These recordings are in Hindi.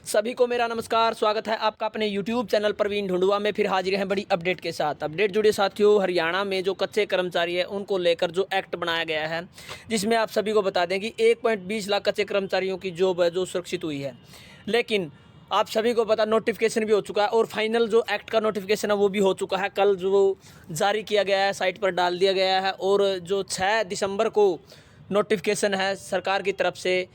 सभी को मेरा नमस्कार। स्वागत है आपका अपने YouTube चैनल प्रवीण ढूंढुआ में। फिर हाजिर हैं बड़ी अपडेट के साथ। अपडेट जुड़े साथियों, हरियाणा में जो कच्चे कर्मचारी हैं उनको लेकर जो एक्ट बनाया गया है, जिसमें आप सभी को बता दें कि 1.20 लाख कच्चे कर्मचारियों की जॉब है जो सुरक्षित हुई है। लेकिन आप सभी को पता, नोटिफिकेशन भी हो चुका है और फाइनल जो एक्ट का नोटिफिकेशन है वो भी हो चुका है। कल जो जारी किया गया है, साइट पर डाल दिया गया है। और जो 6 दिसंबर को नोटिफिकेशन है सरकार की तरफ से,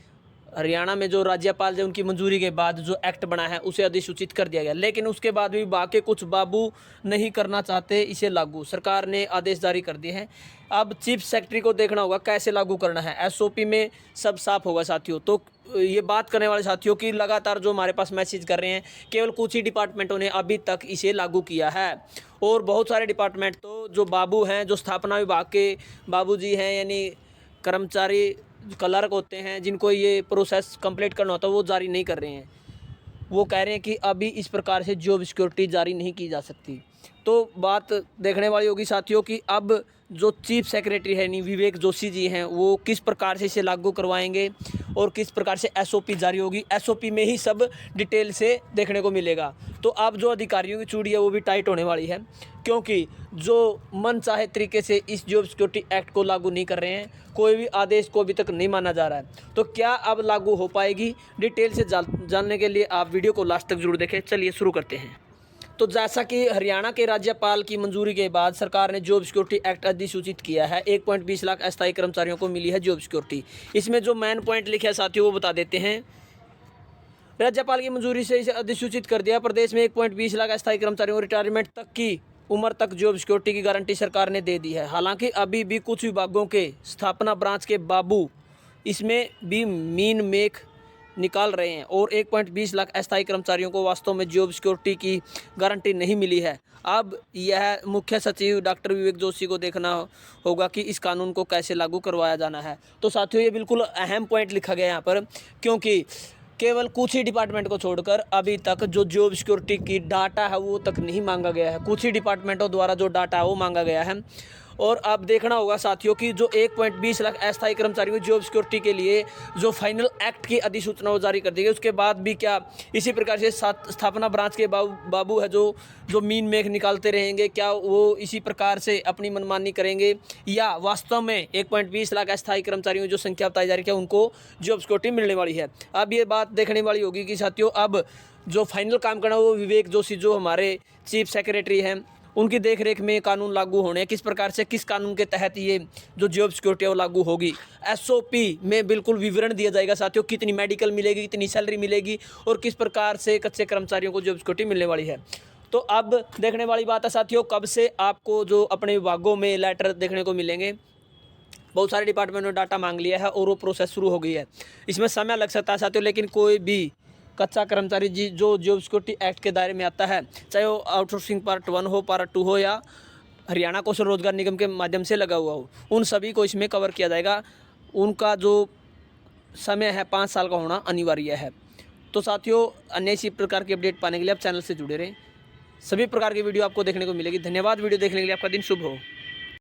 हरियाणा में जो राज्यपाल जो उनकी मंजूरी के बाद जो एक्ट बना है उसे अधिसूचित कर दिया गया। लेकिन उसके बाद भी बाकी कुछ बाबू नहीं करना चाहते इसे लागू। सरकार ने आदेश जारी कर दिए हैं। अब चीफ सेक्रेटरी को देखना होगा कैसे लागू करना है। एसओपी में सब साफ होगा साथियों। तो ये बात करने वाले साथियों की लगातार जो हमारे पास मैसेज कर रहे हैं, केवल कुछ ही डिपार्टमेंटों ने अभी तक इसे लागू किया है और बहुत सारे डिपार्टमेंट तो जो बाबू हैं, जो स्थापना विभाग के बाबू जी हैं, यानी कर्मचारी क्लर्क होते हैं, जिनको ये प्रोसेस कंप्लीट करना होता है, वो जारी नहीं कर रहे हैं। वो कह रहे हैं कि अभी इस प्रकार से जॉब सिक्योरिटी जारी नहीं की जा सकती। तो बात देखने वाली होगी साथियों कि अब जो चीफ सेक्रेटरी है नहीं विवेक जोशी जी हैं, वो किस प्रकार से इसे लागू करवाएंगे और किस प्रकार से एसओपी जारी होगी। एसओपी में ही सब डिटेल से देखने को मिलेगा। तो अब जो अधिकारियों की चूड़ी है वो भी टाइट होने वाली है, क्योंकि जो मन चाहे तरीके से इस जॉब सिक्योरिटी एक्ट को लागू नहीं कर रहे हैं। कोई भी आदेश को अभी तक नहीं माना जा रहा है। तो क्या अब लागू हो पाएगी, डिटेल से जानने के लिए आप वीडियो को लास्ट तक जरूर देखें। चलिए शुरू करते हैं। तो जैसा कि हरियाणा के राज्यपाल की मंजूरी के बाद सरकार ने जॉब सिक्योरिटी एक्ट अधिसूचित किया है। 1.20 लाख अस्थायी कर्मचारियों को मिली है जॉब सिक्योरिटी। इसमें जो मेन पॉइंट लिखे हैं साथियों वो बता देते हैं। राज्यपाल की मंजूरी से इसे अधिसूचित कर दिया। प्रदेश में 1.20 लाख अस्थायी कर्मचारियों को रिटायरमेंट तक की उम्र तक जॉब सिक्योरिटी की गारंटी सरकार ने दे दी है। हालांकि अभी भी कुछ विभागों के स्थापना ब्रांच के बाबू इसमें भी मीन मेख निकाल रहे हैं और 1.20 लाख अस्थायी कर्मचारियों को वास्तव में जॉब सिक्योरिटी की गारंटी नहीं मिली है। अब यह मुख्य सचिव डॉक्टर विवेक जोशी को देखना होगा कि इस कानून को कैसे लागू करवाया जाना है। तो साथियों, ये बिल्कुल अहम पॉइंट लिखा गया है यहाँ पर, क्योंकि केवल कुछ ही डिपार्टमेंट को छोड़कर अभी तक जो जॉब सिक्योरिटी की डाटा है वो तक नहीं मांगा गया है। कुछ ही डिपार्टमेंटों द्वारा जो डाटा है वो मांगा गया है। और अब देखना होगा साथियों कि जो 1.20 लाख अस्थायी कर्मचारियों की जॉब सिक्योरिटी के लिए जो फाइनल एक्ट की अधिसूचना वो जारी कर दी गई, उसके बाद भी क्या इसी प्रकार से स्थापना ब्रांच के बाबू है जो मीन मेख निकालते रहेंगे, क्या वो इसी प्रकार से अपनी मनमानी करेंगे या वास्तव में 1.20 लाख अस्थायी कर्मचारियों की जो संख्या बताई जा रही है उनको जॉब सिक्योरिटी मिलने वाली है। अब ये बात देखने वाली होगी कि साथियों अब जो फाइनल काम करना वो विवेक जोशी जो हमारे चीफ सेक्रेटरी हैं उनकी देखरेख में कानून लागू होने, किस प्रकार से किस कानून के तहत ये जो जॉब सिक्योरिटी है वो लागू होगी। एसओपी में बिल्कुल विवरण दिया जाएगा साथियों, कितनी मेडिकल मिलेगी, कितनी सैलरी मिलेगी और किस प्रकार से कच्चे कर्मचारियों को जॉब सिक्योरिटी मिलने वाली है। तो अब देखने वाली बात है साथियों, कब से आपको जो अपने विभागों में लेटर देखने को मिलेंगे। बहुत सारे डिपार्टमेंट ने डाटा मांग लिया है और वो प्रोसेस शुरू हो गई है। इसमें समय लग सकता है साथियों, लेकिन कोई भी कच्चा कर्मचारी जी जो जॉब सिक्योरिटी एक्ट के दायरे में आता है, चाहे वो आउटसोर्सिंग पार्ट 1 हो, पार्ट 2 हो या हरियाणा कौशल रोजगार निगम के माध्यम से लगा हुआ हो, उन सभी को इसमें कवर किया जाएगा। उनका जो समय है 5 साल का होना अनिवार्य है। तो साथियों, अन्य इसी प्रकार की अपडेट पाने के लिए आप चैनल से जुड़े रहें। सभी प्रकार की वीडियो आपको देखने को मिलेगी। धन्यवाद वीडियो देखने के लिए। आपका दिन शुभ हो।